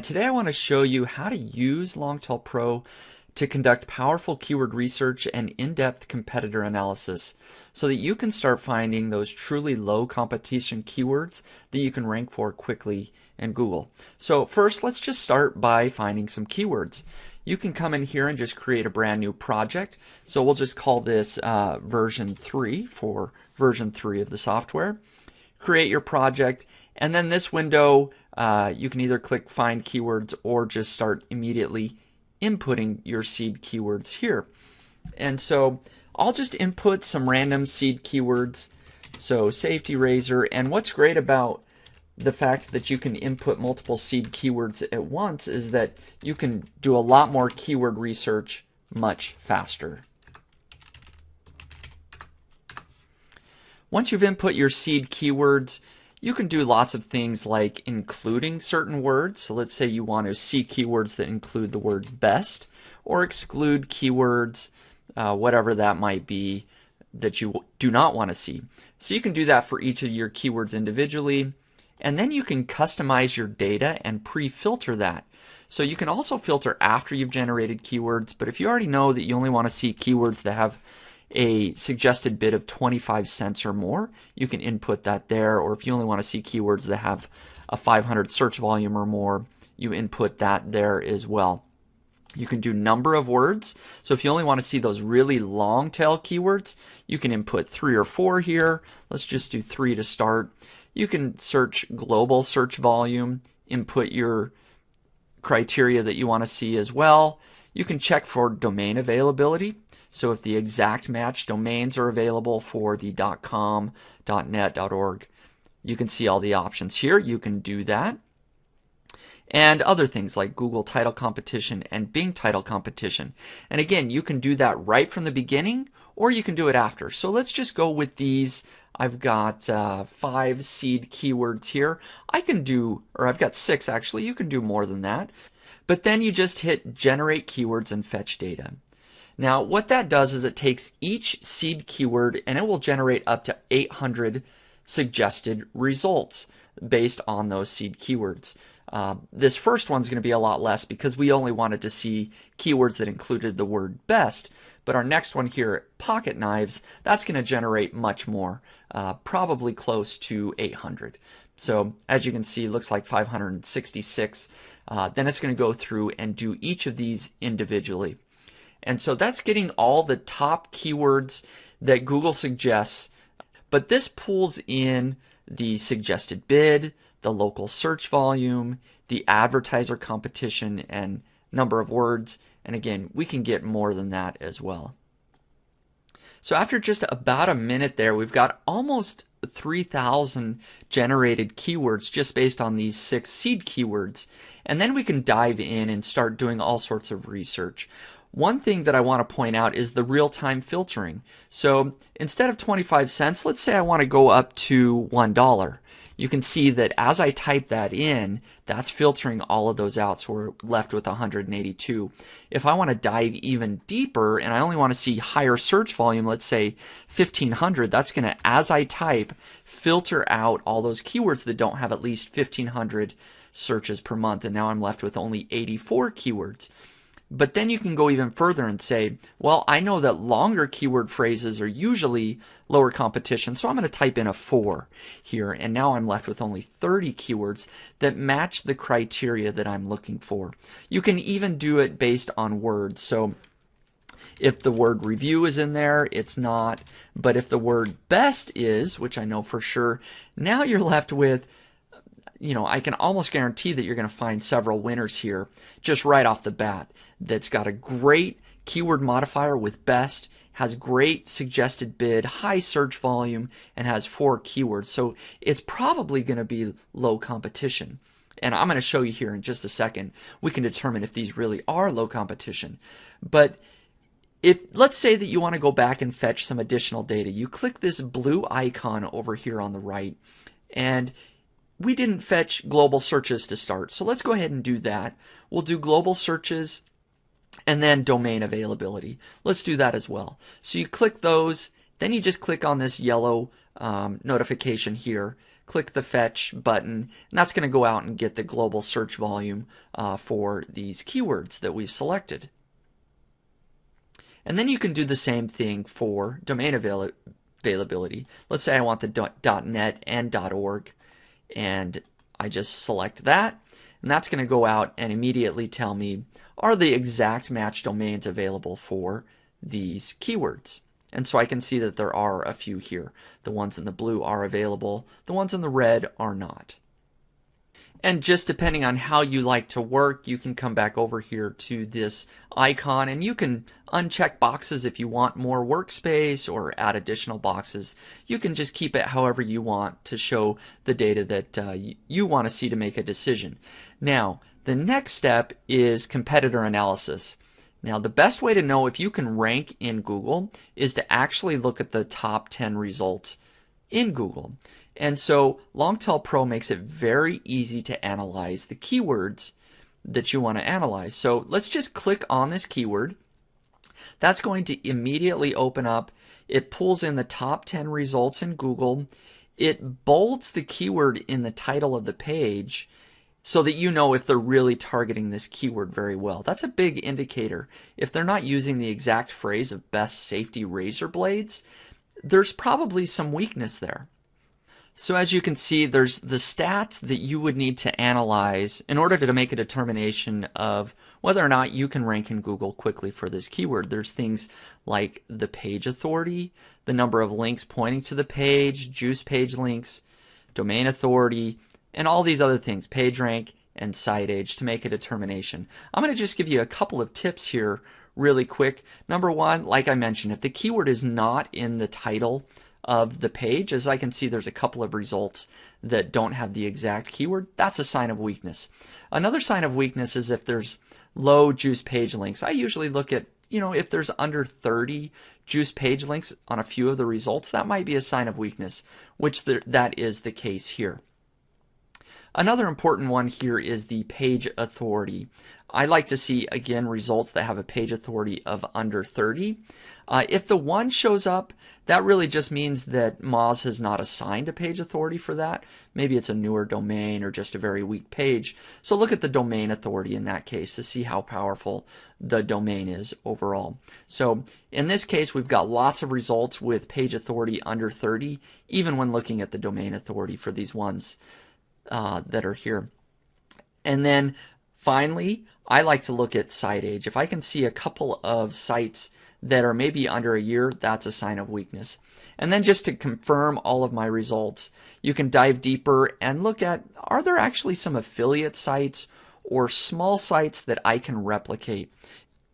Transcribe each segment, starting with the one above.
Today I want to show you how to use Longtail Pro to conduct powerful keyword research and in-depth competitor analysis so that you can start finding those truly low competition keywords that you can rank for quickly in Google. So first, let's just start by finding some keywords. You can come in here and just create a brand new project. So we'll just call this version 3 for version 3 of the software. Create your project, and then this window you can either click find keywords or just start immediately inputting your seed keywords here. And so I'll just input some random seed keywords, so safety razor. And what's great about the fact that you can input multiple seed keywords at once is that you can do a lot more keyword research much faster. Once you've input your seed keywords, you can do lots of things like including certain words. So let's say you want to see keywords that include the word best, or exclude keywords, whatever that might be, that you do not want to see. So you can do that for each of your keywords individually. And then you can customize your data and pre-filter that. So you can also filter after you've generated keywords, but if you already know that you only want to see keywords that have a suggested bid of 25 cents or more, you can input that there. Or if you only want to see keywords that have a 500 search volume or more, you input that there as well. You can do number of words. So if you only want to see those really long tail keywords, you can input 3 or 4 here. Let's just do 3 to start. You can search global search volume, input your criteria that you want to see as well. You can check for domain availability. So if the exact match domains are available for the .com, .net, .org, you can see all the options here. You can do that. And other things like Google title competition and Bing title competition. And again, you can do that right from the beginning, or you can do it after. So let's just go with these. I've got 5 seed keywords here. I've got 6 actually. You can do more than that. But then you just hit generate keywords and fetch data. Now what that does is it takes each seed keyword and it will generate up to 800 suggested results based on those seed keywords. This first one's going to be a lot less because we only wanted to see keywords that included the word best. But our next one here, pocket knives, that's going to generate much more, probably close to 800. So as you can see, it looks like 566. Then it's going to go through and do each of these individually. And so that's getting all the top keywords that Google suggests, but this pulls in the suggested bid, the local search volume, the advertiser competition, and number of words. And again, we can get more than that as well. So after just about a minute there, we've got almost 3,000 generated keywords just based on these 6 seed keywords. And then we can dive in and start doing all sorts of research. One thing that I want to point out is the real-time filtering. So instead of 25 cents, let's say I want to go up to $1. You can see that as I type that in, that's filtering all of those out, so we're left with 182. If I want to dive even deeper and I only want to see higher search volume, let's say 1,500, that's going to, as I type, filter out all those keywords that don't have at least 1,500 searches per month, and now I'm left with only 84 keywords. But then you can go even further and say, well, I know that longer keyword phrases are usually lower competition, so I'm going to type in a 4 here, and now I'm left with only 30 keywords that match the criteria that I'm looking for. You can even do it based on words. So if the word review is in there, it's not. But if the word best is, which I know for sure, now you're left with, I can almost guarantee that you're going to find several winners here just right off the bat. That's got a great keyword modifier with best, has great suggested bid, high search volume, and has 4 keywords. So it's probably going to be low competition. And I'm going to show you here in just a second. We can determine if these really are low competition. But let's say that you want to go back and fetch some additional data. You click this blue icon over here on the right, and we didn't fetch global searches to start. So let's go ahead and do that. We'll do global searches and then domain availability. Let's do that as well. So you click those, then you just click on this yellow notification here, click the fetch button, and that's going to go out and get the global search volume for these keywords that we've selected. And then you can do the same thing for domain availability. Let's say I want the .net and .org, and I just select that, and that's going to go out and immediately tell me, are the exact match domains available for these keywords? And so I can see that there are a few here. The ones in the blue are available, the ones in the red are not. And just depending on how you like to work, you can come back over here to this icon and you can uncheck boxes if you want more workspace or add additional boxes. You can just keep it however you want to show the data that you want to see to make a decision. Now, the next step is competitor analysis. Now, the best way to know if you can rank in Google is to actually look at the top 10 results in Google. And so Longtail Pro makes it very easy to analyze the keywords that you want to analyze. So let's just click on this keyword. That's going to immediately open up. It pulls in the top 10 results in Google. It bolds the keyword in the title of the page so that you know if they're really targeting this keyword very well. That's a big indicator. If they're not using the exact phrase of best safety razor blades, there's probably some weakness there. So as you can see, there's the stats that you would need to analyze in order to make a determination of whether or not you can rank in Google quickly for this keyword. There's things like the page authority, the number of links pointing to the page, juice page links, domain authority, and all these other things, page rank and site age, to make a determination. I'm going to just give you a couple of tips here really quick. Number one, like I mentioned, if the keyword is not in the title of the page, as I can see there's a couple of results that don't have the exact keyword, that's a sign of weakness. Another sign of weakness is if there's low juice page links. I usually look at, if there's under 30 juice page links on a few of the results, that might be a sign of weakness, which that is the case here. Another important one here is the page authority. I like to see, again, results that have a page authority of under 30. If the 1 shows up, that really just means that Moz has not assigned a page authority for that. Maybe it's a newer domain or just a very weak page. So look at the domain authority in that case to see how powerful the domain is overall. So in this case, we've got lots of results with page authority under 30, even when looking at the domain authority for these ones that are here. And then finally, I like to look at site age. If I can see a couple of sites that are maybe under a year, that's a sign of weakness. And then just to confirm all of my results, you can dive deeper and look at, are there actually some affiliate sites or small sites that I can replicate?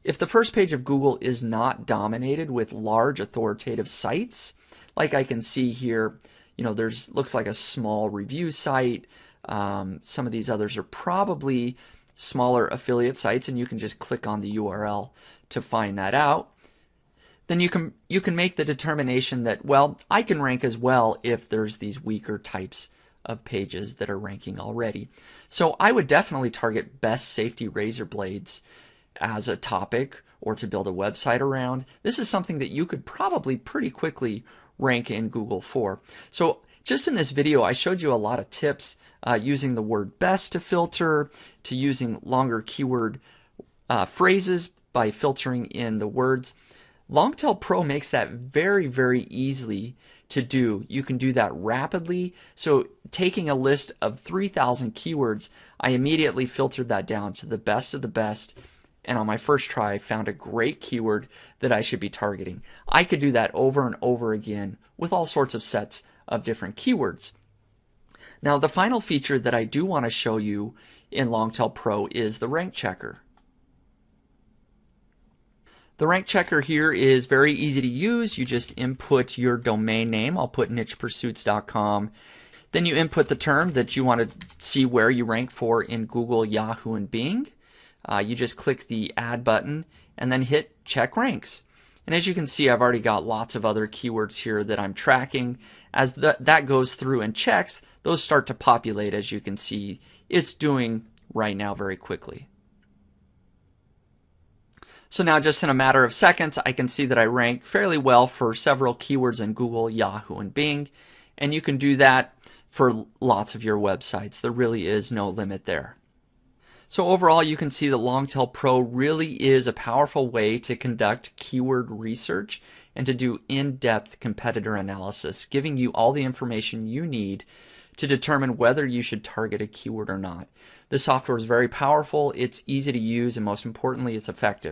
If the first page of Google is not dominated with large authoritative sites, like I can see here, there's looks like a small review site. Some of these others are probably smaller affiliate sites, and you can just click on the URL to find that out. Then you can make the determination that, well, I can rank as well if there's these weaker types of pages that are ranking already. So I would definitely target best safety razor blades as a topic or to build a website around. This is something that you could probably pretty quickly rank in Google for. So just in this video, I showed you a lot of tips using the word best to filter, to using longer keyword phrases by filtering in the words. Longtail Pro makes that very, very easily to do. You can do that rapidly. So taking a list of 3,000 keywords, I immediately filtered that down to the best of the best. And on my first try, I found a great keyword that I should be targeting. I could do that over and over again with all sorts of sets of different keywords. Now, the final feature that I do want to show you in Longtail Pro is the rank checker. The rank checker here is very easy to use. You just input your domain name. I'll put nichepursuits.com. Then you input the term that you want to see where you rank for in Google, Yahoo, and Bing. You just click the add button and then hit check ranks. And as you can see, I've already got lots of other keywords here that I'm tracking. As that goes through and checks, those start to populate, as you can see it's doing right now very quickly. So now just in a matter of seconds, I can see that I rank fairly well for several keywords in Google, Yahoo, and Bing. And you can do that for lots of your websites. There really is no limit there. So overall, you can see that Longtail Pro really is a powerful way to conduct keyword research and to do in-depth competitor analysis, giving you all the information you need to determine whether you should target a keyword or not. This software is very powerful, it's easy to use, and most importantly, it's effective.